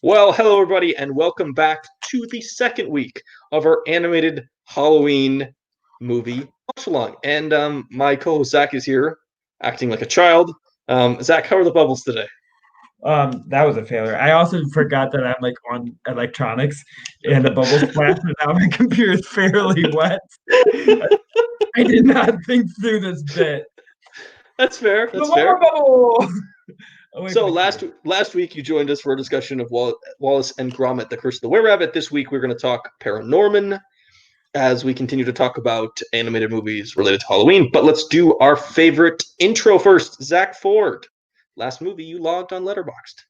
Well, hello everybody, and welcome back to the second week of our animated Halloween movie watch along. And my co-host Zach is here, acting like a child. Zach, how are the bubbles today? That was a failure. I also forgot that I'm like on electronics and the bubble splash, and now my computer is fairly wet. I did not think through this bit. That's fair. The That's water fair. bubble! Away from So the last week you joined us for a discussion of Wallace and Gromit: The Curse of the Were-Rabbit. This week we're going to talk ParaNorman as we continue to talk about animated movies related to Halloween. But let's do our favorite intro first. Zach Ford, last movie you logged on Letterboxd.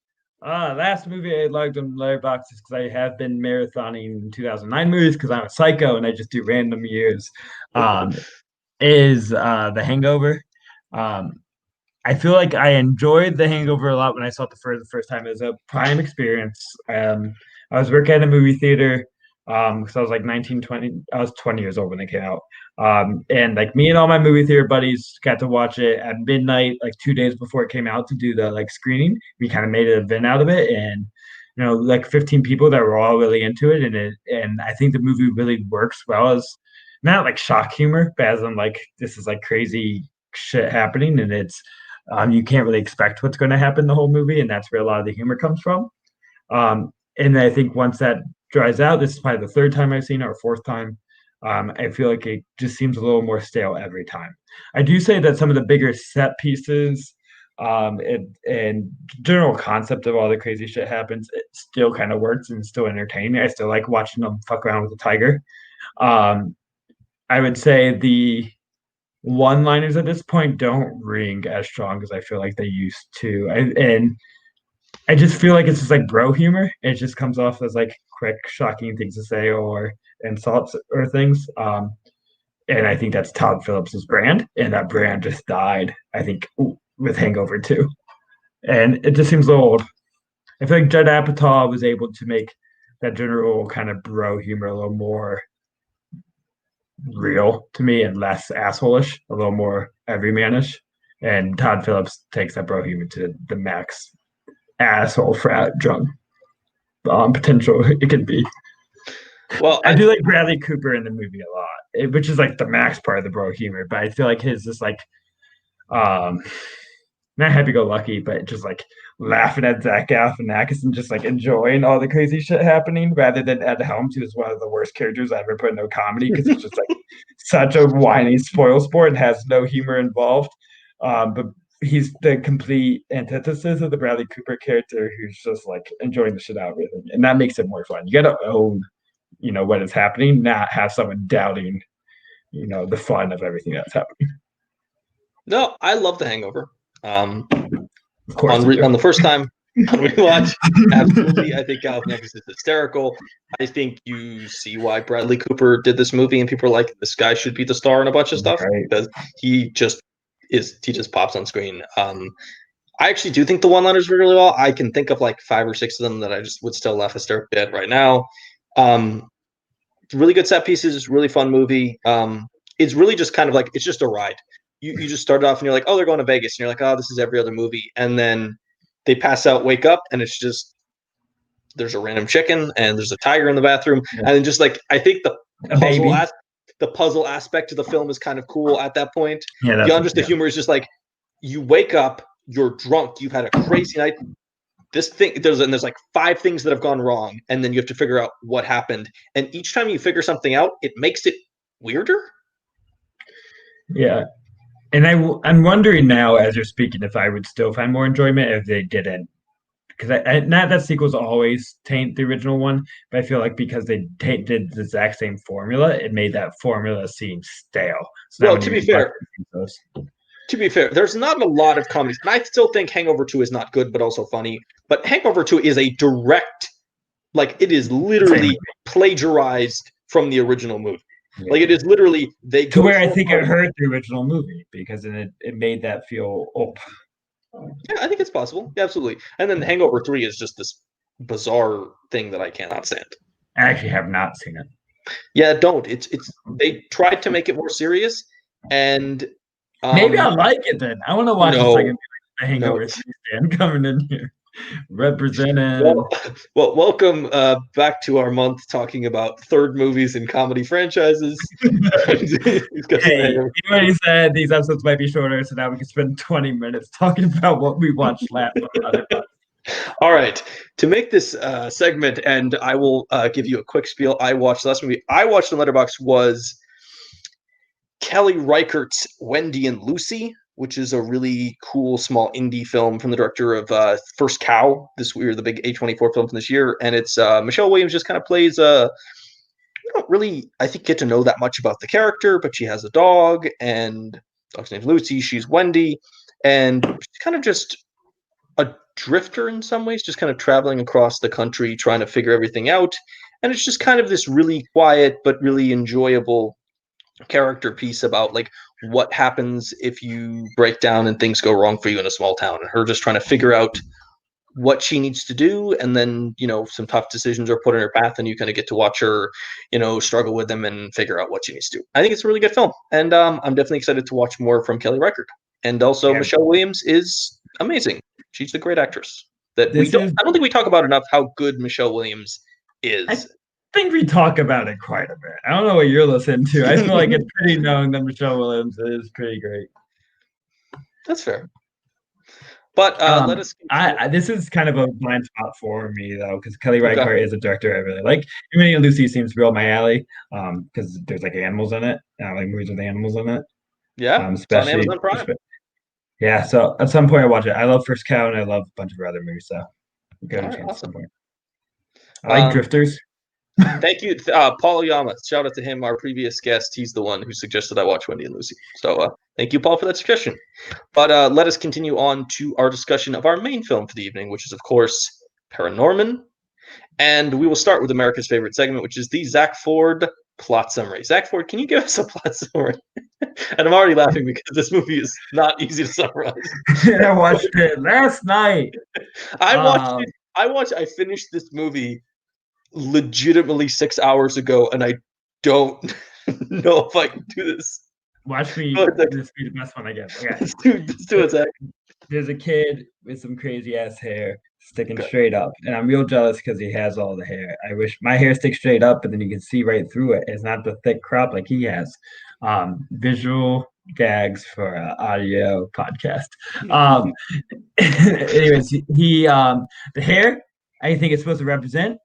last movie I logged on Letterboxd is because I have been marathoning 2009 movies because I'm a psycho and I just do random years. Um, is The Hangover. Um, I feel like I enjoyed The Hangover a lot when I saw it the first time. It was a prime experience. I was working at a movie theater because I was like 19, 20. I was 20 years old when it came out. And like me and all my movie theater buddies got to watch it at midnight, like 2 days before it came out to do the like screening. We kind of made an event out of it, and like 15 people that were all really into it, and I think the movie really works well as not like shock humor, but as in like this is like crazy shit happening, and it's you can't really expect what's going to happen the whole movie, and that's where a lot of the humor comes from. And I think once that dries out, this is probably the third time I've seen it or fourth time. I feel like it just seems a little more stale every time. I do say that some of the bigger set pieces and general concept of all the crazy shit happens, it still kind of works and still entertaining. I still like watching them fuck around with the tiger. Um, I would say the one-liners at this point don't ring as strong as I feel like they used to. And I just feel like it's just like bro humor. It just comes off as like quick, shocking things to say or insults or things. And I think that's Todd Phillips's brand, and that brand just died. I think with Hangover too, and it just seems a little old. I feel like Judd Apatow was able to make that general kind of bro humor a little more real to me and less assholish, a little more everymanish. And Todd Phillips takes that bro humor to the max asshole frat drunk potential it can be. Well, I do like Bradley Cooper in the movie a lot, which is like the max part of the bro humor. But I feel like his is like um not happy go lucky, but just like laughing at Zach Galifianakis and just like enjoying all the crazy shit happening, rather than Ed Helms, who is one of the worst characters I ever put in a comedy because he's just like such a whiny spoil sport and has no humor involved. But he's the complete antithesis of the Bradley Cooper character, who's just like enjoying the shit out of it, and that makes it more fun. You got to own, what is happening, not have someone doubting, the fun of everything that's happening. no, I love The Hangover. Of course, On the first time we watch, absolutely, I think Galifianakis is hysterical. I think you see why Bradley Cooper did this movie, and people are like, this guy should be the star in a bunch of stuff right. because he just pops on screen. I actually do think the one-liners were really well. I can think of like 5 or 6 of them that I just would still laugh hysterically at right now. Really good set pieces, really fun movie. It's really just kind of like it's just a ride. You just start off and you're like, oh, they're going to Vegas, and you're like, oh, this is every other movie, and then they pass out, wake up, and it's just there's a random chicken and there's a tiger in the bathroom, and then just like I think the puzzle aspect of the film is kind of cool at that point. Yeah, Beyond just the humor is just like you wake up, you're drunk, you've had a crazy night. There's like 5 things that have gone wrong, and then you have to figure out what happened. And each time you figure something out, it makes it weirder. yeah. And I'm wondering now, as you're speaking, if I would still find more enjoyment if they didn't, because not that sequels always taint the original one, but I feel like because they did the exact same formula, it made that formula seem stale. So now Well, when you watch those, to be fair, there's not a lot of comedies, and I still think Hangover 2 is not good, but also funny. But Hangover 2 is a direct, like it is literally plagiarized from the original movie. Yeah. Like it is literally they to where I think it hurt the original movie because it made that feel old. Yeah, I think it's possible. Yeah, absolutely. And then Hangover 3 is just this bizarre thing that I cannot stand. I actually have not seen it. Yeah, don't. It's they tried to make it more serious, and maybe I like it then. I want to watch the second Hangover stand coming in here. Representing. Well, well, welcome back to our month talking about third movies and comedy franchises. We've got some Hey, hair. you already said these episodes might be shorter, so now we can spend 20 minutes talking about what we watched last month. All right, to make this segment, and I will give you a quick spiel. I watched the last movie I watched on Letterboxd was Kelly Reichardt's Wendy and Lucy, which is a really cool small indie film from the director of First Cow. This we were the big A24 film from this year, and it's Michelle Williams just kind of plays we don't really, I think, get to know that much about the character, but she has a dog, and the dog's name's Lucy. She's Wendy, and she's kind of just a drifter in some ways, just kind of traveling across the country trying to figure everything out. And it's just kind of this really quiet but really enjoyable character piece about like what happens if you break down and things go wrong for you in a small town, and her just trying to figure out what she needs to do, and then some tough decisions are put in her path, and you kind of get to watch her struggle with them and figure out what she needs to do. I think it's a really good film, and I'm definitely excited to watch more from Kelly Reichardt. And also Yeah, Michelle Williams is amazing. She's a great actress that we this don't is. I don't think we talk about enough how good Michelle Williams I is. think we talk about it quite a bit. I don't know what you're listening to. I feel like it's pretty known that Michelle Williams is pretty great. That's fair. But let us continue. This is kind of a blind spot for me though, because Kelly Okay. Reichardt is a director I really like. Emily and Lucy seems real my alley, because there's like animals in it. And I like movies with animals in it, Yeah, it's on especially. Amazon Prime. Yeah. So at some point I watch it. I love First Cow and I love a bunch of her other movies. So I'll give All it a right, chance at some awesome. point. I like Um, Drifters. Thank you, Paul Yama. Shout out to him, our previous guest. He's the one who suggested I watch Wendy and Lucy. So thank you, Paul, for that suggestion. But let us continue on to our discussion of our main film for the evening, which is, of course, ParaNorman. And we will start with America's favorite segment, which is the Zack Ford plot summary. Zack Ford, can you give us a plot summary? And I'm already laughing because this movie is not easy to summarize. I watched it last night. I watched Um, it. I finished this movie legitimately 6 hours ago, and I don't know if I can do this. Watch Go me. ahead, Zach. This be the best one I guess. Okay. Let's do it, Zach. There's a kid with some crazy ass hair sticking Okay. straight up, and I'm real jealous because he has all the hair. I wish my hair sticks straight up, but then you can see right through it. It's not the thick crop like he has. Visual gags for audio podcast. Um, anyways, the hair I think it's supposed to represent,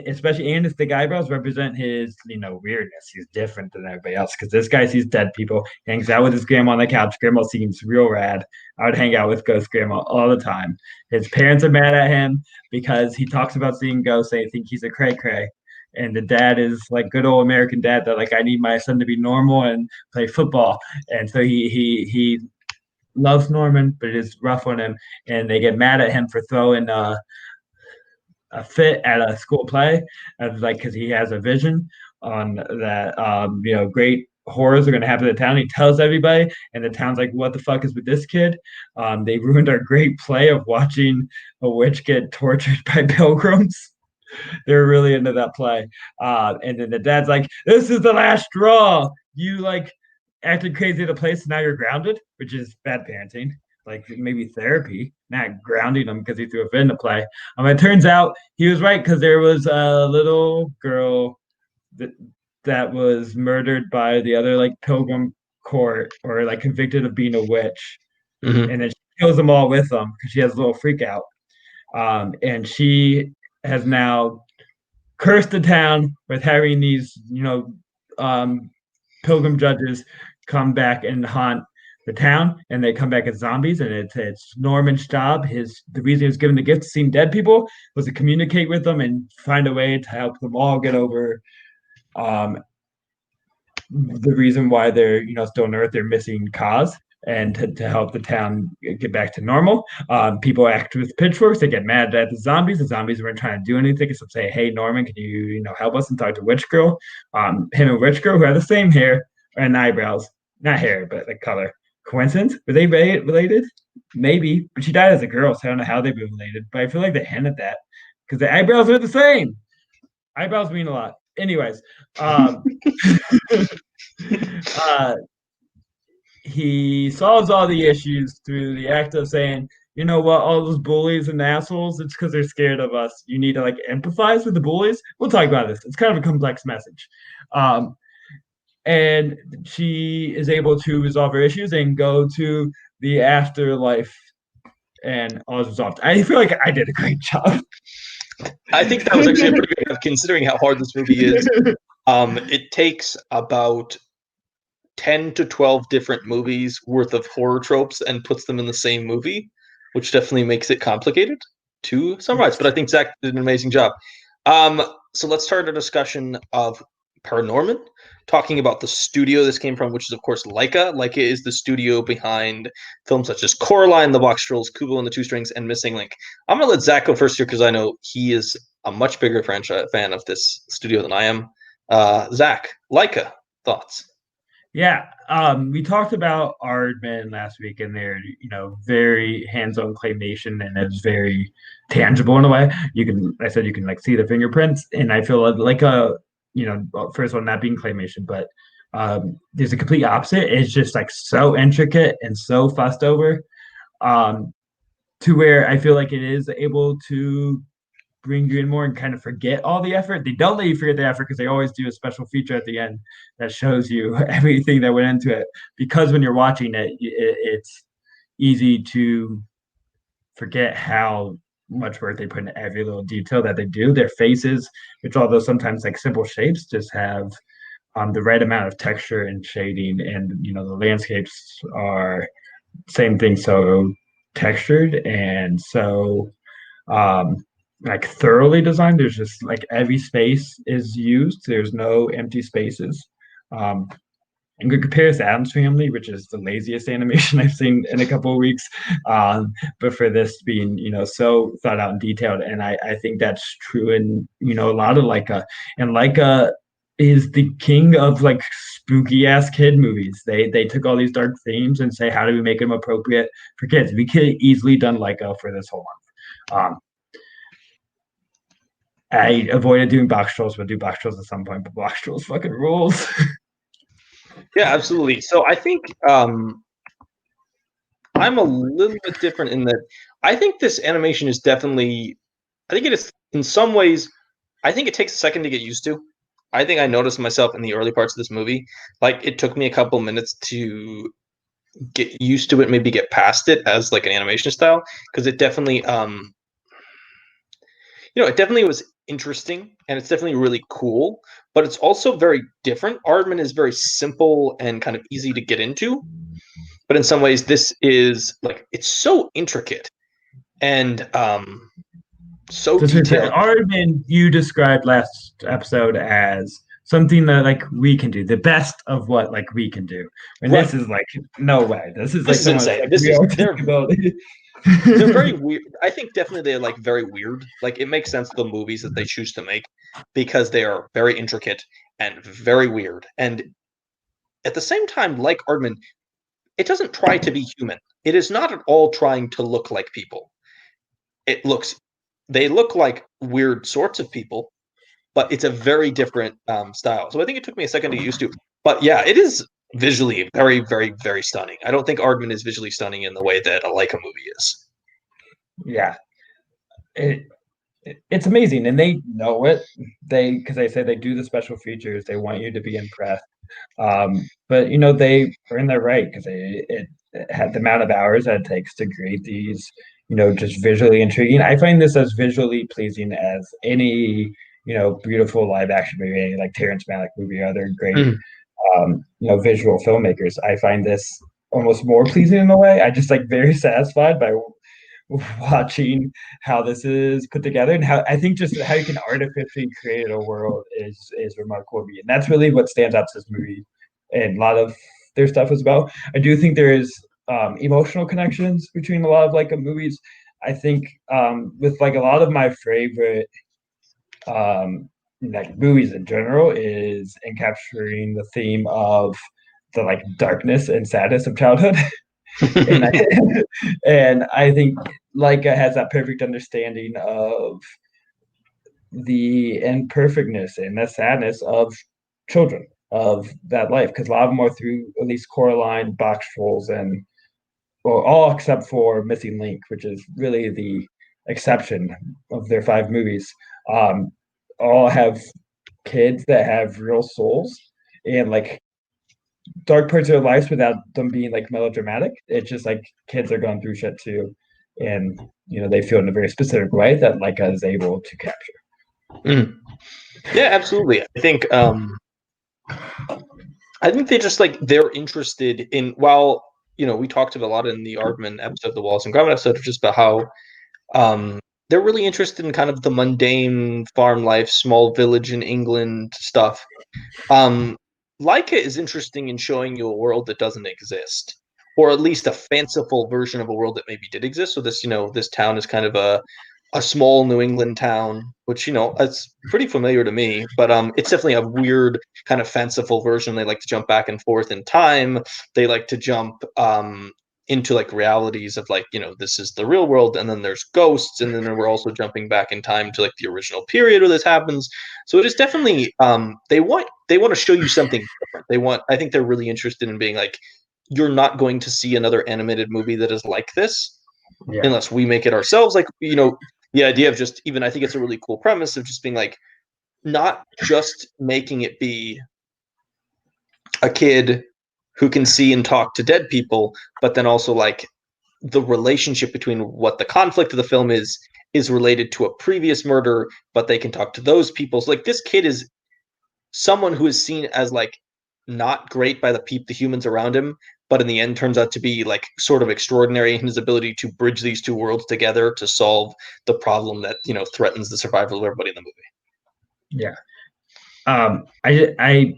especially and his thick eyebrows represent his weirdness. He's different than everybody else because this guy sees dead people, hangs out with his grandma on the couch. Grandma seems real rad. I would hang out with ghost grandma all the time. His parents are mad at him because he talks about seeing ghosts. They think he's a cray cray. And the dad is like good old American dad that like I need my son to be normal and play football. And so he loves Norman, but it is rough on him. And they get mad at him for throwing a fit at a school play, like because he has a vision on that great horrors are going to happen to the town. He tells everybody, and the town's like, "What the fuck is with this kid?" They ruined our great play of watching a witch get tortured by pilgrims. They're really into that play. And then the dad's like, "This is the last straw. You like acted crazy at a place, and now you're grounded," which is bad parenting. Like maybe therapy, not grounding him because he threw a fit into play. It turns out he was right because there was a little girl that was murdered by the other like pilgrim court or like convicted of being a witch, Mm-hmm. and then she kills them all with them because she has a little freak out. And she has now cursed the town with having these, um, pilgrim judges come back and haunt the town, and they come back as zombies. And it's Norman's job. The reason he was given the gift to seeing dead people was to communicate with them and find a way to help them all get over um, the reason why they're still on Earth. They're missing cause. And to help the town get back to normal, people act with pitchforks. They get mad at the zombies. The zombies weren't trying to do anything except say, "Hey, Norman, can you help us?" And talk to Witch Girl. Him and Witch Girl, who have the same hair and eyebrows, not hair, but like color. Coincidence? Were they related? Maybe, but she died as a girl, so I don't know how they've been related. But I feel like they hinted that because the eyebrows are the same. Eyebrows mean a lot. Anyways, um, uh, he solves all the issues through the act of saying, you know what, all those bullies and assholes, it's because they're scared of us. You need to like empathize with the bullies. We'll talk about this. It's kind of a complex message. Um, and she is able to resolve her issues and go to the afterlife, and all is resolved. I feel like I did a great job. I think that was actually a pretty good, considering how hard this movie is. It takes about 10 to 12 different movies worth of horror tropes and puts them in the same movie, which definitely makes it complicated to summarize. But I think Zach did an amazing job. Um, so let's start a discussion of ParaNorman, talking about the studio this came from, which is, of course, Leica. Leica is the studio behind films such as Coraline, The Box Trolls, Kubo and the Two Strings, and Missing Link. I'm going to let Zach go first here because I know he is a much bigger franchise fan of this studio than I am. Zach, Leica, thoughts? Yeah, we talked about Aardman last week, and they're very hands-on claymation, and it's very tangible in a way. I said you can like see the fingerprints, and I feel like a first one not being claymation, but there's a complete opposite. It's just like so intricate and so fussed over, um, to where I feel like it is able to bring you in more and kind of forget all the effort. They don't let you forget the effort because they always do a special feature at the end that shows you everything that went into it. Because when you're watching it's easy to forget how much work they put in every little detail that they do. Their faces, which although sometimes like simple shapes, just have the right amount of texture and shading, and the landscapes are same thing, so textured and so um like thoroughly designed. There's just like every space is used. There's no empty spaces. Um, and good compare to Adam's Family, which is the laziest animation I've seen in a couple of weeks. But for this being, so thought out and detailed, and I think that's true in a lot of Leica, and Leica is the king of like spooky ass kid movies. They took all these dark themes and say, how do we make them appropriate for kids? We could have easily done Leica for this whole month. I avoided doing box trolls, but do box trolls at some point. But box trolls fucking rules. Yeah, absolutely. So I think I'm a little bit different in that I think this animation is definitely, I think it is in some ways, I think it takes a second to get used to. I think I noticed myself in the early parts of this movie. Like it took me a couple minutes to get used to it, maybe get past it as like an animation style, because it definitely it definitely was interesting and it's definitely really cool, but it's also very different. Aardman is very simple and kind of easy to get into, but in some ways this is like it's so intricate and so So detailed. Aardman, you described last episode as something that like we can do, the best of what like we can do. And Right. this is like no way. This is This like is someone that's insane. like This is real ability. they're very weird. I think definitely they're like very weird. Like it makes sense the movies that they choose to make because they are very intricate and very weird. And at the same time, like Aardman, it doesn't try to be human. It is not at all trying to look like people. It looks they look like weird sorts of people, but it's a very different style. So I think it took me a second to get used to. But yeah, it is visually very, very, very stunning. I don't think Aardman is visually stunning in the way that a Leica movie is. Yeah. It, it's amazing, and they know it. Because they say they do the special features. They want you to be impressed. But they are in their right because it had the amount of hours that it takes to create these, just visually intriguing. I find this as visually pleasing as any, beautiful live action movie, any like Terrence Malick movie, other great, Mm. visual filmmakers. I find this almost more pleasing in a way. I just like very satisfied by watching how this is put together, and how I think just how you can artificially create a world is remarkable to me. And that's really what stands out to this movie, and a lot of their stuff is about. I do think there is emotional connections between a lot of like movies. I think with like a lot of my favorite like movies in general is in capturing the theme of the like darkness and sadness of childhood. and I and I think Leica has that perfect understanding of the imperfectness and the sadness of children of that life, because a lot of them are through at least Coraline, box trolls, and well, all except for Missing Link, which is really the exception of their five movies, um, all have kids that have real souls and like dark parts of their lives without them being like melodramatic. It's just like kids are going through shit too, and they feel in a very specific way that Leica is able to capture. Mm. Yeah, absolutely. I think they just like they're interested in while we talked about a lot in the Aardman episode, the Wallace and Gromit episode, just about how they're really interested in kind of the mundane farm life, small village in England stuff. Um, Leica is interesting in showing you a world that doesn't exist, or at least a fanciful version of a world that maybe did exist. So this town is kind of a small New England town, which it's pretty familiar to me, but it's definitely a weird kind of fanciful version. They like to jump back and forth in time. They like to jump into like realities of like this is the real world, and then there's ghosts, and then we're also jumping back in time to like the original period where this happens. So it is definitely they want to show you something different. I think they're really interested in being like, you're not going to see another animated movie that is like this Yeah, unless we make it ourselves. Like, the idea of just even I think it's a really cool premise of just being like not just making it be a kid who can see and talk to dead people, but then also like the relationship between what the conflict of the film is related to a previous murder, but they can talk to those people. So like this kid is someone who is seen as like not great by the humans around him, but in the end turns out to be like sort of extraordinary in his ability to bridge these two worlds together to solve the problem that threatens the survival of everybody in the movie. yeah. I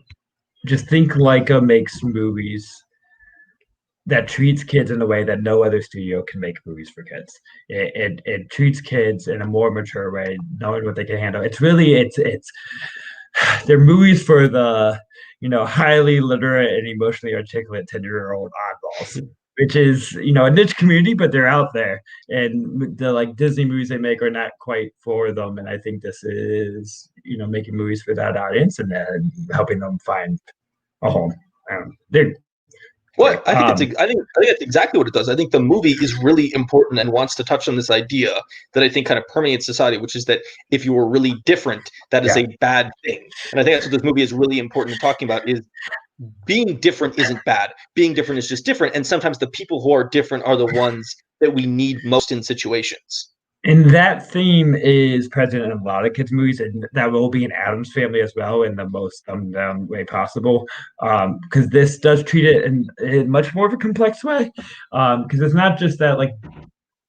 just think Leica makes movies that treats kids in a way that no other studio can make movies for kids. It treats kids in a more mature way, knowing what they can handle. It's they're movies for the highly literate and emotionally articulate 10-year-old oddballs, which is a niche community, but they're out there. And the like Disney movies they make are not quite for them. And I think this is making movies for that audience and then helping them find a home. They're Well, great. I think that's exactly what it does. I think the movie is really important and wants to touch on this idea that I think kind of permeates society, which is that if you were really different, that is Yeah. a bad thing. And I think that's what this movie is really important in talking about is being different isn't bad. Being different is just different. And sometimes the people who are different are the ones that we need most in situations. And that theme is present in a lot of kids' movies, and that will be in Adam's Family as well in the most dumbed down way possible. Because this does treat it in much more of a complex way. Because it's not just that like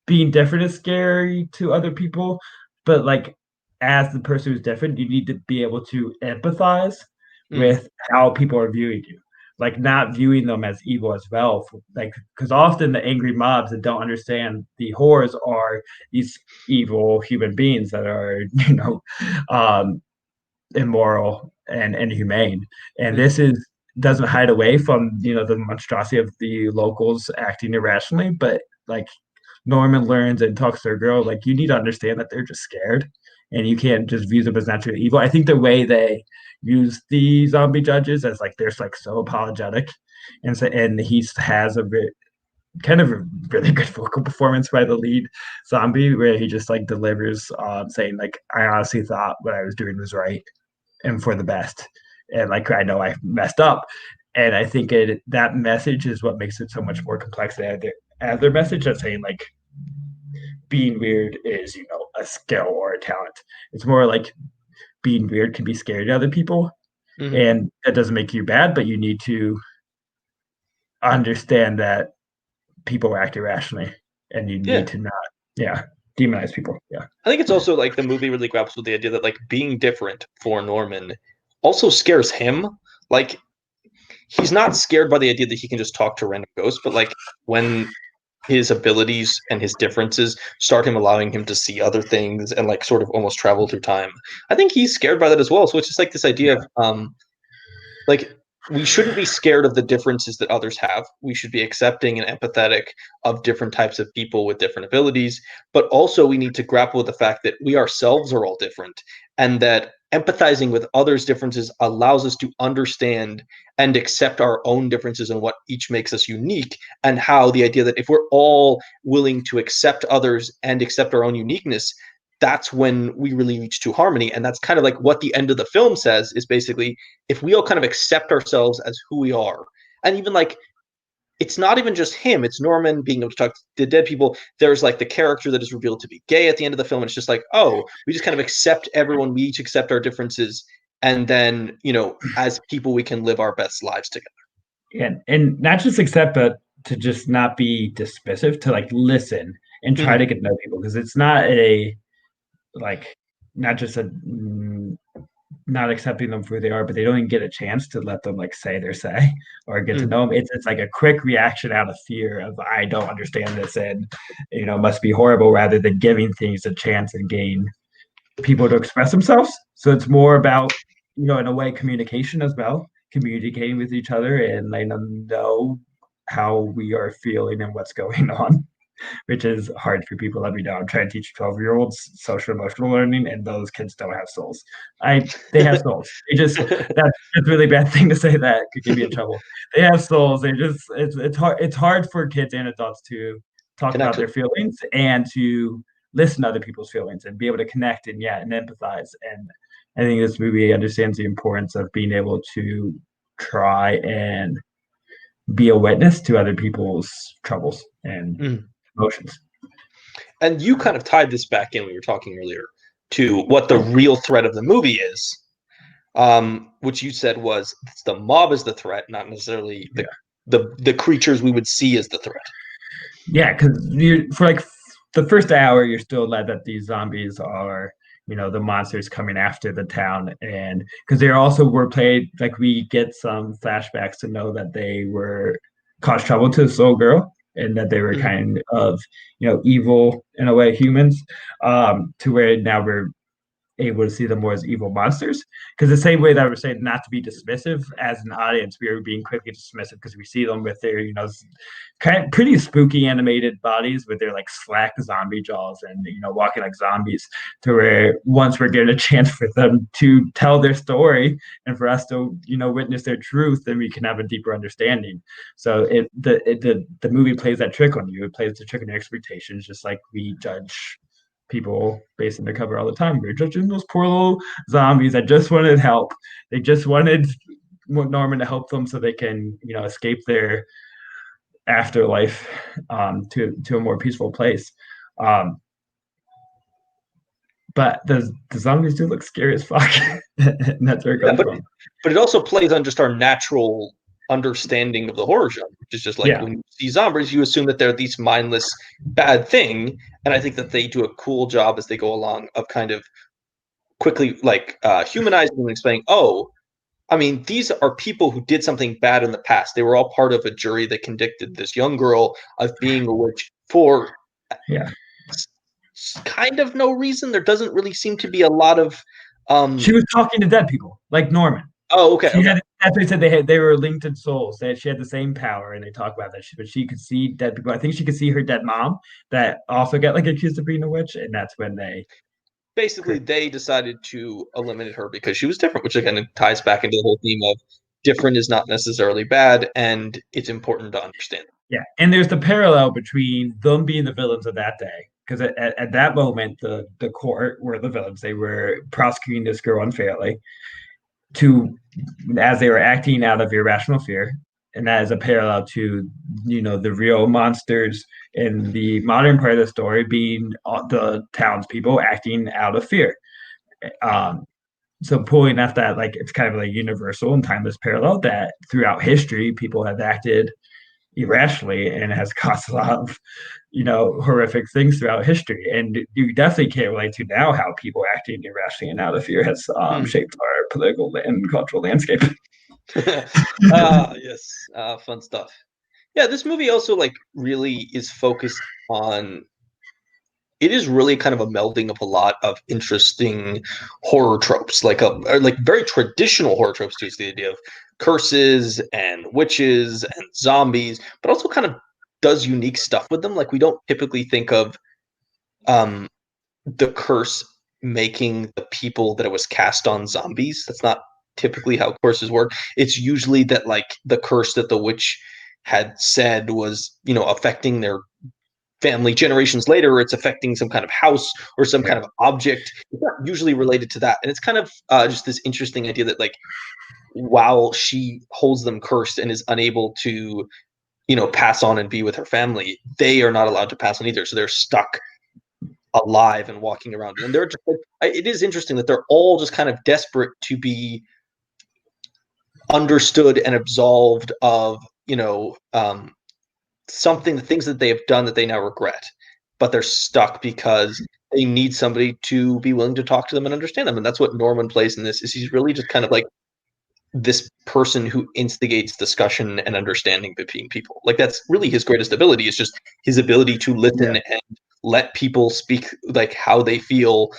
being different is scary to other people, but like as the person who's different, you need to be able to empathize Mm, with how people are viewing you, like not viewing them as evil as well. Like because often the angry mobs that don't understand the horrors are these evil human beings that are um, immoral and inhumane, and mm, this is doesn't hide away from the monstrosity of the locals acting irrationally, but like Norman learns and talks to her girl, like you need to understand that they're just scared and you can't just view them as naturally evil. I think the way they use the zombie judges as like they're like so apologetic and he has a bit kind of a really good vocal performance by the lead zombie where he just like delivers saying like I honestly thought what I was doing was right and for the best. And like I know I messed up. And I think that message is what makes it so much more complex than their message of saying like being weird is a skill or a talent. It's more like being weird can be scary to other people, mm. and that doesn't make you bad, but you need to understand that people act irrationally, and you need Yeah. to not, yeah, demonize people. Yeah, I think it's also like the movie really grapples with the idea that like being different for Norman also scares him. Like he's not scared by the idea that he can just talk to random ghosts, but like when his abilities and his differences start him allowing him to see other things and like sort of almost travel through time. I think he's scared by that as well. So it's just like this idea yeah, of like we shouldn't be scared of the differences that others have. We should be accepting and empathetic of different types of people with different abilities, but also we need to grapple with the fact that we ourselves are all different and that empathizing with others' differences allows us to understand and accept our own differences and what each makes us unique, and how the idea that if we're all willing to accept others and accept our own uniqueness, that's when we really reach true harmony. And that's kind of like what the end of the film says, is basically, if we all kind of accept ourselves as who we are, and even like, it's not even just him, it's Norman being able to talk to dead people. There's like the character that is revealed to be gay at the end of the film, and it's just like, oh, we just kind of accept everyone, we each accept our differences, and then, as people, we can live our best lives together. And not just accept, but to just not be dismissive, to like listen and try Mhm. to get to know people, because it's not a like not just a not accepting them for who they are, but they don't even get a chance to let them like say their say or get to Mhm. know them. It's like a quick reaction out of fear of I don't understand this, and it must be horrible, rather than giving things a chance and gain people to express themselves. So it's more about in a way communication as well, communicating with each other and letting them know how we are feeling and what's going on, which is hard for people. Let me know. I'm trying to teach 12-year-olds social emotional learning, and those kids don't have souls. They have souls. They just that's a really bad thing to say, that could get me in trouble. They have souls. They just it's hard for kids and adults to talk Connect about with. their feelings and to listen to other people's feelings and be able to connect and empathize. And I think this movie understands the importance of being able to try and be a witness to other people's troubles and Mhm. emotions. And you kind of tied this back in, we were talking earlier, to what the real threat of the movie is, which you said was the mob is the threat, not necessarily Yeah. the creatures we would see as the threat. Yeah, because you for like the first hour, you're still led that these zombies are, the monsters coming after the town, and because they also were played like we get some flashbacks to know that they were caused trouble to this little girl, and that they were Mhm. kind of evil in a way, humans, to where now we're able to see them more as evil monsters. Because the same way that we're saying not to be dismissive as an audience, we are being quickly dismissive because we see them with their, kind of pretty spooky animated bodies with their like slack zombie jaws and walking like zombies. To where once we're given a chance for them to tell their story and for us to witness their truth, then we can have a deeper understanding. So the movie plays that trick on you. It plays the trick on your expectations, just like we judge people based on their cover all the time. We're judging those poor little zombies that just wanted help. They just wanted Norman to help them so they can, escape their afterlife, to a more peaceful place. Um, but the zombies do look scary as fuck, and that's where it Yeah, comes from. but it also plays on just our natural understanding of the horror genre, which is just like, Yeah, when you see zombies, you assume that they're this mindless bad thing, and I think that they do a cool job as they go along of kind of quickly like humanizing and explaining, oh, I mean, these are people who did something bad in the past. They were all part of a jury that convicted this young girl of being a witch for yeah. kind of no reason. There doesn't really seem to be a lot of She was talking to dead people, like Norman. oh, okay, She okay. had, as they said, they were linked in souls. She had the same power, and they talk about that. But she could see dead people. I think she could see her dead mom that also got like accused of being a witch, and that's when they. Basically they decided to eliminate her because she was different, which again ties back into the whole theme of different is not necessarily bad, and it's important to understand. Yeah, and there's the parallel between them being the villains of that day, because at that moment, the court were the villains. They were prosecuting this girl unfairly, to as they were acting out of irrational fear, and that is a parallel to the real monsters in the modern part of the story being the townspeople acting out of fear. Um, so pulling at that, like it's kind of like universal and timeless parallel that throughout history people have acted irrationally, and it has caused a lot of horrific things throughout history. And you definitely can't relate to now how people acting irrationally and out of fear has Hmm. shaped our political and cultural landscape. Yes, fun stuff. Yeah, this movie also like really is focused on, it is really kind of a melding of a lot of interesting horror tropes, like or like very traditional horror tropes too. It's the idea of curses and witches and zombies, but also kind of does unique stuff with them. Like, we don't typically think of um, the curse making the people that it was cast on zombies. That's not typically how curses work. It's usually that like the curse that the witch had said was, affecting their family generations later, or it's affecting some kind of house or some kind of object. It's not usually related to that. And it's kind of just this interesting idea that like while she holds them cursed and is unable to, pass on and be with her family, they are not allowed to pass on either. So they're stuck alive and walking around. And they're just like, it is interesting that they're all just kind of desperate to be understood and absolved of, something, the things that they have done that they now regret, but they're stuck because they need somebody to be willing to talk to them and understand them. And that's what Norman plays in this, is he's really just kind of like this person who instigates discussion and understanding between people. Like that's really his greatest ability, is just his ability to listen and let people speak like how they feel,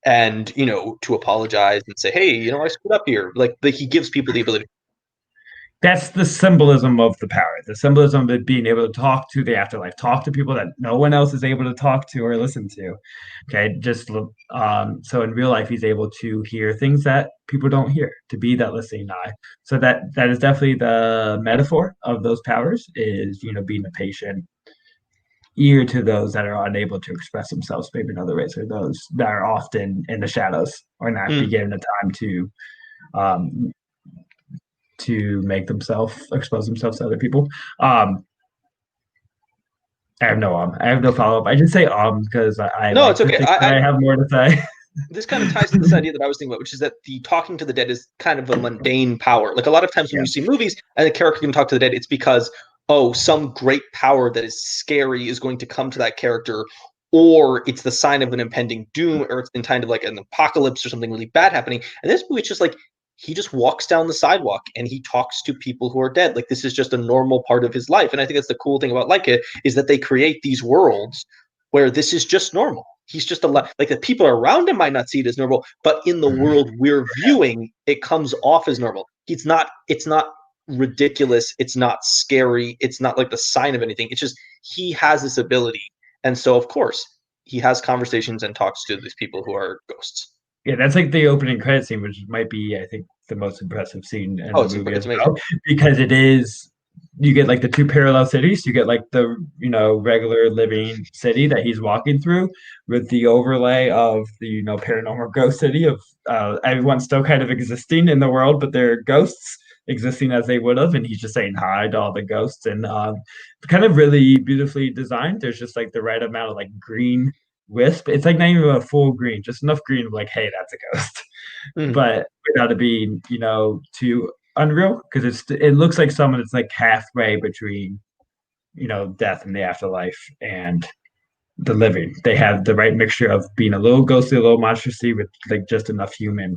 and to apologize and say, hey, I screwed up here. Like he gives people the ability. That's the symbolism of the power, the symbolism of being able to talk to the afterlife, talk to people that no one else is able to talk to or listen to. Okay, just so in real life, he's able to hear things that people don't hear, to be that listening eye. So that is definitely the metaphor of those powers, is being a patient ear to those that are unable to express themselves maybe in other ways, or those that are often in the shadows or not be given the time um, to make themselves expose themselves to other people. I have no follow up. I just say because I No, like it's to okay. think that I have more to say. This kind of ties to this idea that I was thinking about, which is that the talking to the dead is kind of a mundane power. Like a lot of times when Yeah. you see movies and a character can talk to the dead, it's because, oh, some great power that is scary is going to come to that character, or it's the sign of an impending doom, or it's in kind of like an apocalypse or something really bad happening. And this movie, it's just like he just walks down the sidewalk and he talks to people who are dead. Like this is just a normal part of his life. And I think that's the cool thing about Like It, is that they create these worlds where this is just normal. He's just a lot like the people around him might not see it as normal, but in the world we're viewing, it comes off as normal. It's not ridiculous. It's not scary. It's not like the sign of anything. It's just he has this ability. And so, of course, he has conversations and talks to these people who are ghosts. Yeah, that's like the opening credit scene, which might be, I think, the most impressive scene in Oh, the movie it's as amazing. well, because it is, you get like the two parallel cities. You get like the regular living city that he's walking through, with the overlay of the paranormal ghost city of everyone still kind of existing in the world, but they're ghosts existing as they would have, and he's just saying hi to all the ghosts, and kind of really beautifully designed. There's just like the right amount of like green wisp. It's like not even a full green, just enough green of like, hey, that's a ghost. Mm. But without it being, too unreal, because it looks like someone that's like halfway between, death and the afterlife and the living. They have the right mixture of being a little ghostly, a little monstrosity, with like just enough human,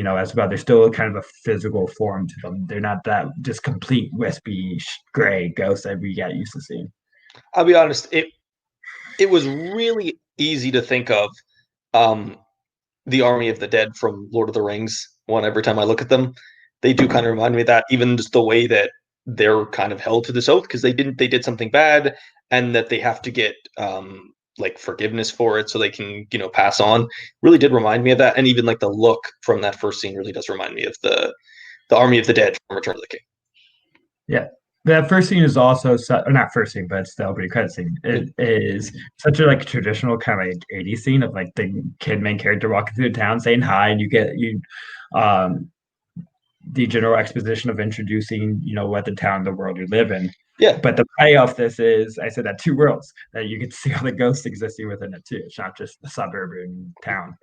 as well. There's still kind of a physical form to them. They're not that just complete wispy gray ghost that we got used to seeing. I'll be honest, it was really easy to think of um the Army of the Dead from Lord of the Rings one every time I look at them. They do kind of remind me of that, even just the way that they're kind of held to this oath because they did something bad, and that they have to get like forgiveness for it so they can pass on. Really did remind me of that, and even like the look from that first scene really does remind me of the Army of the Dead from Return of the King. Yeah. That first scene is also or not first scene, but it's the opening credit scene. It is such a like traditional kind of like 80s scene of like the kid main character walking through the town saying hi, and you get um the general exposition of introducing, what the town, the world you live in. Yeah, But the payoff this is, I said that two worlds that you get to see all the ghosts existing within it too. It's not just the suburban town.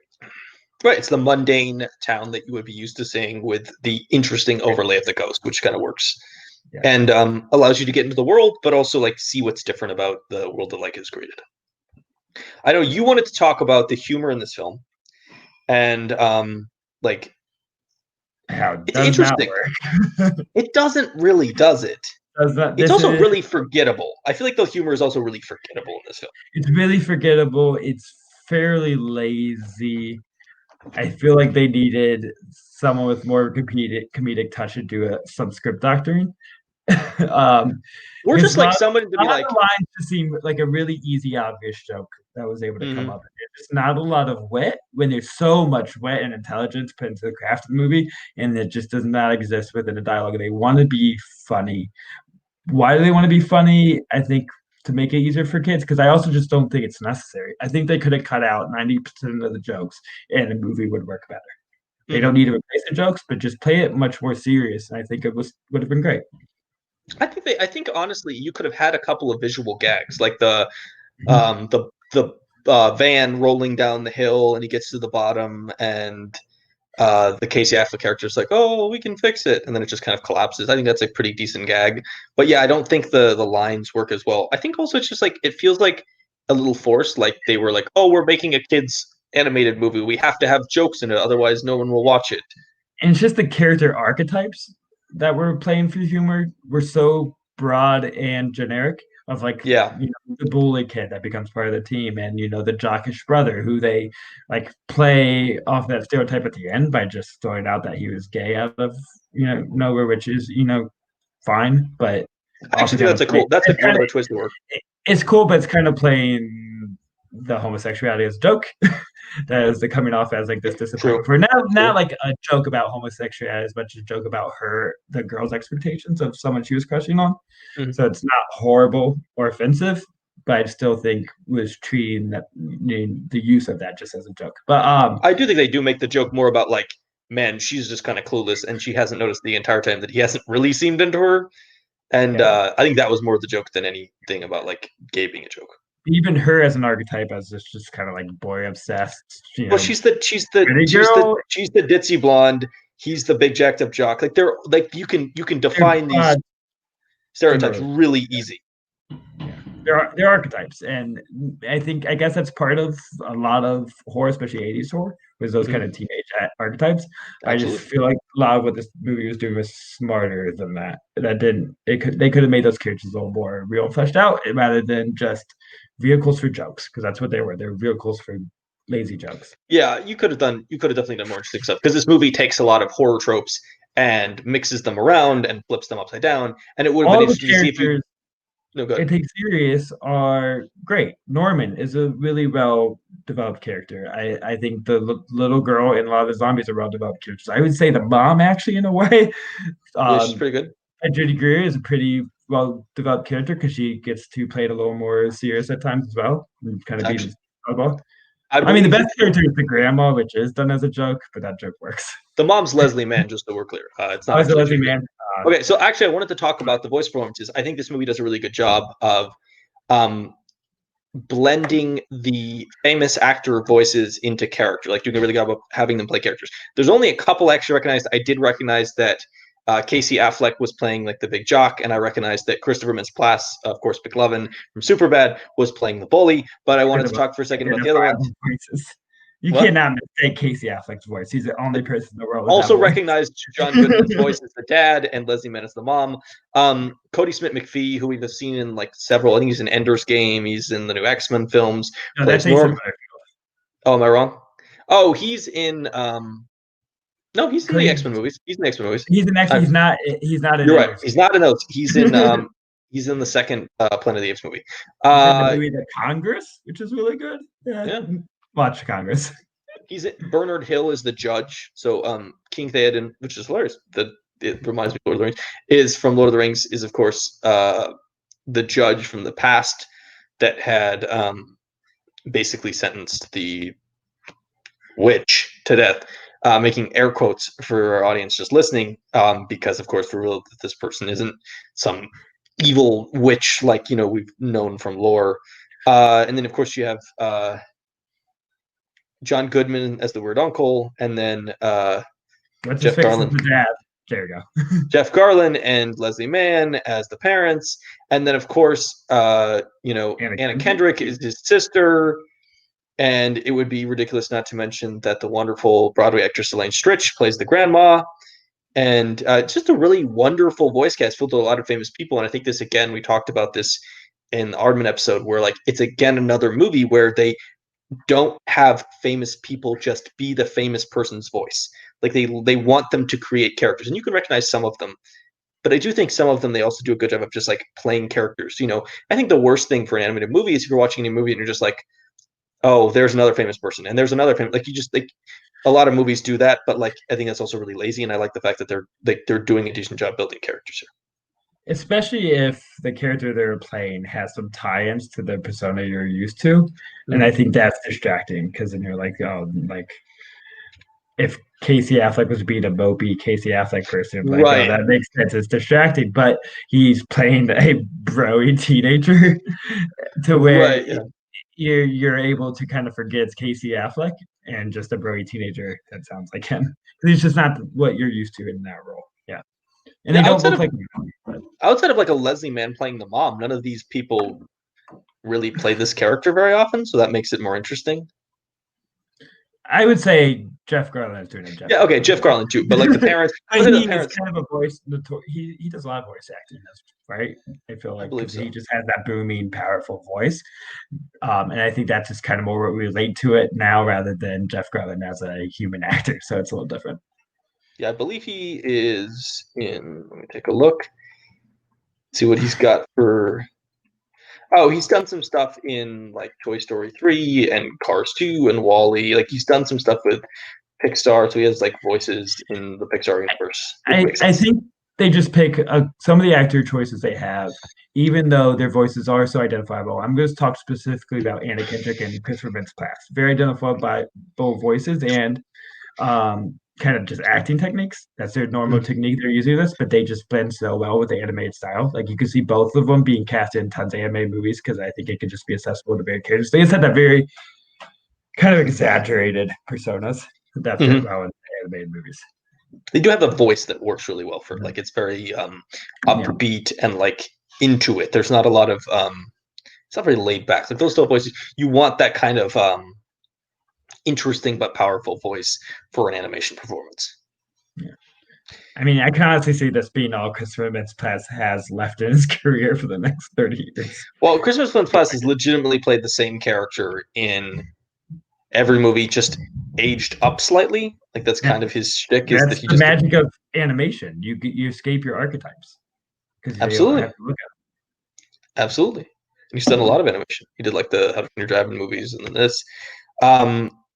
right. It's the mundane town that you would be used to seeing with the interesting overlay of the ghost, which kind of works Yeah. and allows you to get into the world, but also like see what's different about the world that like is created. I know you wanted to talk about the humor in this film, and like How it's does that interesting. work? It doesn't really, does it? Does that It's this also is really forgettable. I feel like the humor is also really forgettable in this film. It's really forgettable. It's fairly lazy. I feel like they needed someone with more comedic touch to do some script doctoring. um, Or because just like somebody to a be lot of like, the lines just seem like a really easy, obvious joke that was able to come mhm, up. There's just not a lot of wit when there's so much wit and intelligence put into the craft of the movie, and it just does not exist within the dialogue. They want to be funny. Why do they want to be funny? I think to make it easier for kids, because I also just don't think it's necessary. I think they could have cut out 90% of the jokes and the movie would work better. They don't mhm. need to replace the jokes, but just play it much more serious. And I think it was would have been great. I think honestly, you could have had a couple of visual gags, like Mhm. the van rolling down the hill, and he gets to the bottom, and the Casey Affleck character is like, "Oh, we can fix it," and then it just kind of collapses. I think that's a pretty decent gag, but yeah, I don't think the lines work as well. I think also it's just like it feels like a little forced. Like they were like, "Oh, we're making a kids animated movie. We have to have jokes in it, otherwise no one will watch it." And it's just the character archetypes that were playing for humor were so broad and generic of like Yeah, the bully kid that becomes part of the team and the jockish brother who they like play off that stereotype at the end by just throwing out that he was gay out of nowhere, which is fine, but I also actually think kind of play that's a it's cool kind of another twist to work. it's cool, but it's kind of playing the homosexuality as a joke. That is the coming off as like this disappointment True, for not true. like a joke about homosexuality as much as a joke about the girl's expectations of someone she was crushing on. Mhm. So it's not horrible or offensive, but I still think was treating the use of that just as a joke. But I do think they do make the joke more about like, man, she's just kind of clueless, and she hasn't noticed the entire time that he hasn't really seemed into her. And yeah, I think that was more the joke than anything about like gay being a joke. even her as an archetype as just kind of like boy obsessed, Well, pretty girl. she's the ditzy blonde. He's the big jacked up jock. Like they're like you can They're define these broad, stereotypes similar. really easy. Yeah, they're archetypes, and I guess that's part of a lot of horror, especially '80s horror, was those kind Mhm. of teenage archetypes. I just Absolutely. feel like a lot of what this movie was doing was smarter than that. That didn't it could they could have made those characters a little more real and fleshed out rather than just vehicles for jokes because that's what they were. They're vehicles for lazy jokes. Yeah, you could have definitely done more interesting stuff because this movie takes a lot of horror tropes and mixes them around and flips them upside down. And it would have been All the interesting to see if you characters no good. it takes serious are great. Norman is a really well developed character. I think the little girl and a lot of the zombies are well developed characters. I would say the mom actually in a way. Yeah, she's Um, pretty good. and Judy Greer is a pretty well developed character because she gets to play it a little more serious at times as well, and kind of beat Actually, his elbow. I I mean, the believe best character is the grandma, which is done as a joke, but that joke works. the mom's Leslie Mann, just so we're clear. It's not Obviously, actually Leslie Judy Greer. Mann. Okay, so actually, I wanted to talk about the voice performances. I think this movie does a really good job of um, blending the famous actor voices into character, like doing a really good job of having them play characters. There's only a couple I actually recognized. I did recognize that Casey Affleck was playing like the big jock, and I recognized that Christopher Mintz-Plasse, of course, McLovin from Superbad, was playing the bully. But I wanted to talk for a second about the other ones. Identifiable voices. You What? cannot mistake Casey Affleck's voice. He's the only person in the world with that Also voice. recognized John Goodman's voice as the dad and Leslie Mann as the mom. Cody Smith McPhee, who we've seen in like several, I think he's in Ender's Game, he's in the new X-Men films, No, that's plays Asa Norm. Butterfield. Oh, am I wrong? Oh, he's in no, he's in the Clay, X-Men movies. He's in the X-Men movies. he's an actually I, he's not in you're right. Ender's He's not in those. Game. He's in the second Planet of the Apes movie. He's in the Uh movie The Congress, which is really good. Yeah, yeah. watch Congress. He's Bernard Hill is the judge. So King Theoden, which is hilarious. It reminds me of Lord of the Rings, is from Lord of the Rings, is of course the judge from the past that had basically sentenced the witch to death, making air quotes for our audience just listening, because of course we real that this person isn't some evil witch like we've known from lore. And then of course you have John Goodman as the weird uncle, and then What's his Jeff face is Garlin, the dad. There you go. Jeff Garlin and Leslie Mann as the parents, and then of course Anna Anna Kendrick. Kendrick is his sister. And it would be ridiculous not to mention that the wonderful Broadway actress Elaine Stritch plays the grandma, and just a really wonderful voice cast filled with a lot of famous people. And I think this again, we talked about this in the Aardman episode, where like it's again another movie where they don't have famous people just be the famous person's voice. Like they want them to create characters, and you can recognize some of them. but I do think some of them they also do a good job of just like playing characters. I think the worst thing for an animated movie is if you're watching a movie and you're just like, oh, there's another famous person and there's another famous, like you just like a lot of movies do that, but like I think that's also really lazy, and I like the fact that they're doing a decent job building characters here. Especially if the character they're playing has some tie-ins to the persona you're used to. And I think that's distracting because then you're like, oh, like if Casey Affleck was being a mopey Casey Affleck person, like, oh, Right, that makes sense. It's distracting, but he's playing a broy teenager to where right, yeah. you're able to kind of forget it's Casey Affleck and just a broy teenager that sounds like him. Because he's just not what you're used to in that role. Yeah. And Yeah, they don't look like outside of like a Leslie Mann playing the mom, none of these people really play this character very often, so that makes it more interesting. I would say Jeff Garland is doing a Jeff Yeah, okay, Garland. Jeff Garland too, but like the parents, But the he is parents, kind of a voice. He does a lot of voice acting, right? I feel I like believe because he so. just has that booming, powerful voice, and I think that's just kind of more what we relate to it now rather than Jeff Garland as a human actor. So it's a little different. Yeah, I believe he is in. Let me take a look. See what he's got for. Oh, he's done some stuff in like Toy Story 3 and Cars 2 and Wall-E. Like he's done some stuff with Pixar, so he has like voices in the Pixar universe, which makes I sense. think they just pick some of the actor choices they have, even though their voices are so identifiable. I'm going to talk specifically about Anna Kendrick and Christopher Mintz-Plasse. Very identifiable by both voices and kind of just acting techniques. That's their normal technique they're using this, but they just blend so well with the animated style. Like you can see both of them being cast in tons of animated movies because I think it could just be accessible to very characters. They just had that very kind of exaggerated personas that fit Mm-hmm. well in animated movies. They do have a voice that works really well for it. Like it's very Yeah. upbeat and like into it. There's not a lot of it's not very laid back. Like those still voices, you want that kind of interesting but powerful voice for an animation performance. Yeah. I mean, I can honestly see this being all Christopher Mintz-Plasse has left in his career for the next 30 years. Well, Christmas Prince Plus has legitimately played the same character in every movie, just aged up slightly. Like that's Yeah. kind of his shtick is that That's he the just magic of animation. You escape your archetypes because you don't have absolutely, to look absolutely. And he's done a lot of animation. He did like the How to Train Your Dragon movies and then this.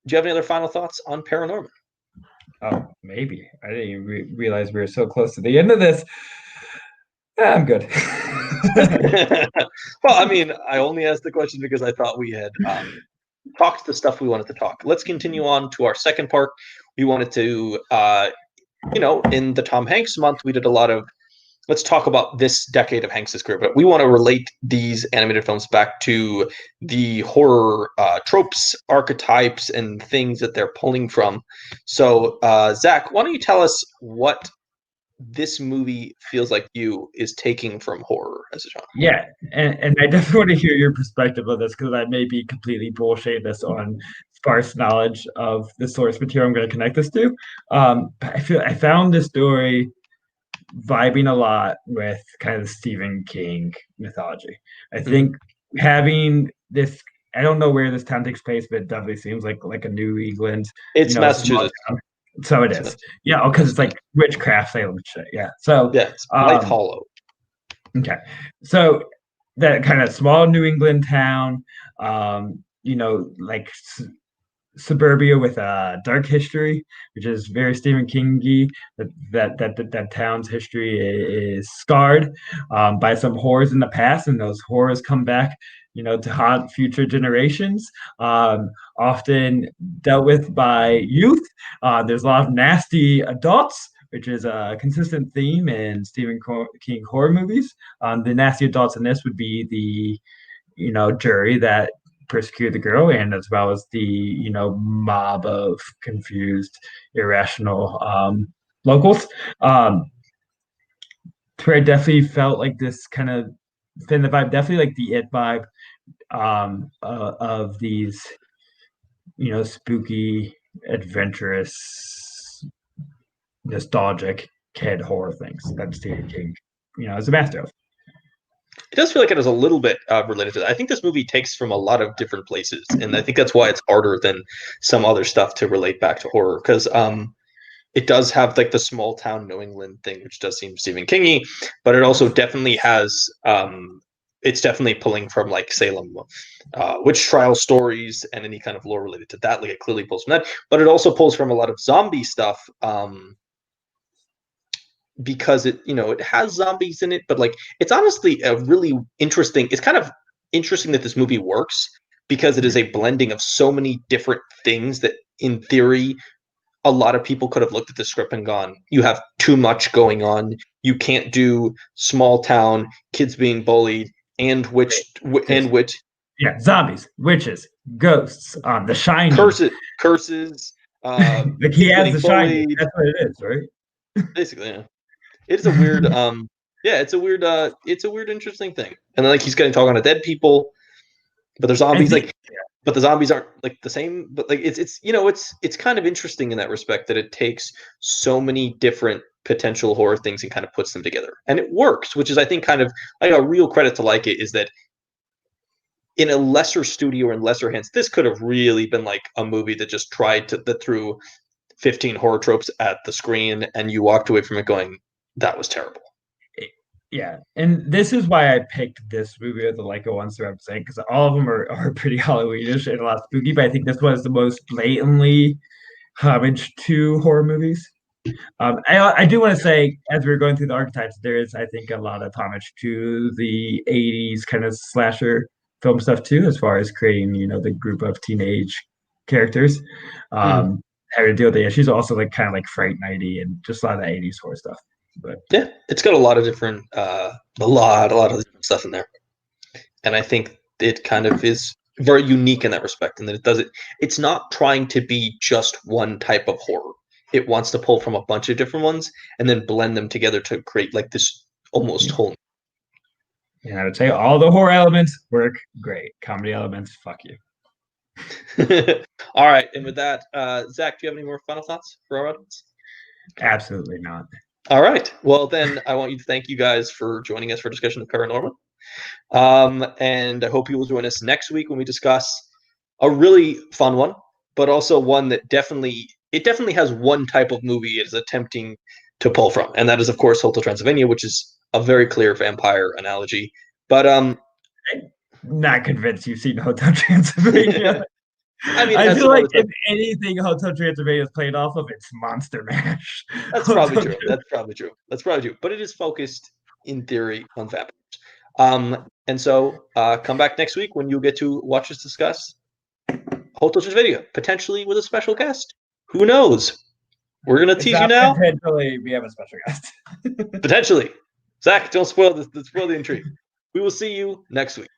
Do you have any other final thoughts on ParaNorman? Oh, maybe. I didn't even realize we were so close to the end of this. I'm good. Well, I mean, I only asked the question because I thought we had talked the stuff we wanted to talk. Let's continue on to our second part. We wanted to, in the Tom Hanks month, we did a lot of let's talk about this decade of Hanks's career, but we want to relate these animated films back to the horror tropes, archetypes, and things that they're pulling from. So, Zach, why don't you tell us what this movie feels like you is taking from horror as a genre? Yeah, and I definitely want to hear your perspective on this because I may be completely bullshitting this on sparse knowledge of the source material I'm going to connect this to. But I found this story vibing a lot with kind of Stephen King mythology. I Mm-hmm. think having this, I don't know where this town takes place, but it definitely seems like a New England, It's small Massachusetts. town. So it It's is. Yeah, because it's like witchcraft Salem shit. Yeah. So yeah, it's Blythe um Hollow. okay. So that kind of small New England town, like suburbia with a dark history, which is very Stephen Kingy. That town's history is scarred by some horrors in the past, and those horrors come back, to haunt future generations. Often dealt with by youth. There's a lot of nasty adults. Which is a consistent theme in Stephen King horror movies. The nasty adults in this would be the jury that persecute the girl, and as well as the mob of confused, irrational locals. Where I definitely felt like this kind of thin the vibe, definitely like the it vibe of these spooky, adventurous, nostalgic kid horror things that Stephen King is a master of. It does feel like it is a little bit related to that. I think this movie takes from a lot of different places, and I think that's why it's harder than some other stuff to relate back to horror. Because it does have like the small town New England thing, which does seem Stephen Kingy, but it also definitely has it's definitely pulling from like Salem witch trial stories and any kind of lore related to that. Like it clearly pulls from that, but it also pulls from a lot of zombie stuff because it has zombies in it, but like it's honestly a really interesting. It's kind of interesting that this movie works because it is a blending of so many different things that in theory a lot of people could have looked at the script and gone, you have too much going on. You can't do small town kids being bullied and witch Yeah, zombies, witches, ghosts, The Shining. curses, Like he kids has getting The Shining. bullied. That's what it is, right? Basically, yeah. It is a weird yeah, it's a weird interesting thing. And then like he's getting talking to dead people, but they're I zombies think like but the zombies aren't like the same, but like it's kind of interesting in that respect that it takes so many different potential horror things and kind of puts them together and it works, which is I think kind of like a real credit to like it is that in a lesser studio or in lesser hands this could have really been like a movie that just tried to that threw 15 horror tropes at the screen and you walked away from it going that was terrible. yeah, and this is why I picked this movie of the Leica ones to represent because all of them are pretty Halloweenish and a lot spooky, but I think this one is the most blatantly homage to horror movies. I do want to say, as we are going through the archetypes, there is, I think, a lot of homage to the 80s kind of slasher film stuff too, as far as creating, the group of teenage characters. Mm-hmm. Having to deal with the issues, also like kind of like Fright Nighty and just a lot of the 80s horror stuff. But Yeah, it's got a lot of different a lot of different stuff in there. And I think it kind of is very unique in that respect, and that it's not trying to be just one type of horror. It wants to pull from a bunch of different ones and then blend them together to create like this almost whole. and I would say all the horror elements work great. Comedy elements, fuck you. All right, and with that, Zach, do you have any more final thoughts for our audience? Absolutely not. All right, well then, I want you to thank you guys for joining us for a discussion of ParaNorman. And I hope you will join us next week when we discuss a really fun one, but also one that definitely has one type of movie it is attempting to pull from, and that is of course Hotel Transylvania, which is a very clear vampire analogy. But I'm not convinced you've seen Hotel Transylvania. I mean, I as feel some like other stuff, if anything Hotel Transylvania is played off of, it's Monster Mash. that's probably true. That's probably true. That's probably true. But it is focused in theory on vampires. And so come back next week when you'll get to watch us discuss Hotel Transylvania, potentially with a special guest. Who knows? We're gonna tease you now. Potentially, we have a special guest. Potentially. Zach, don't spoil the intrigue. We will see you next week.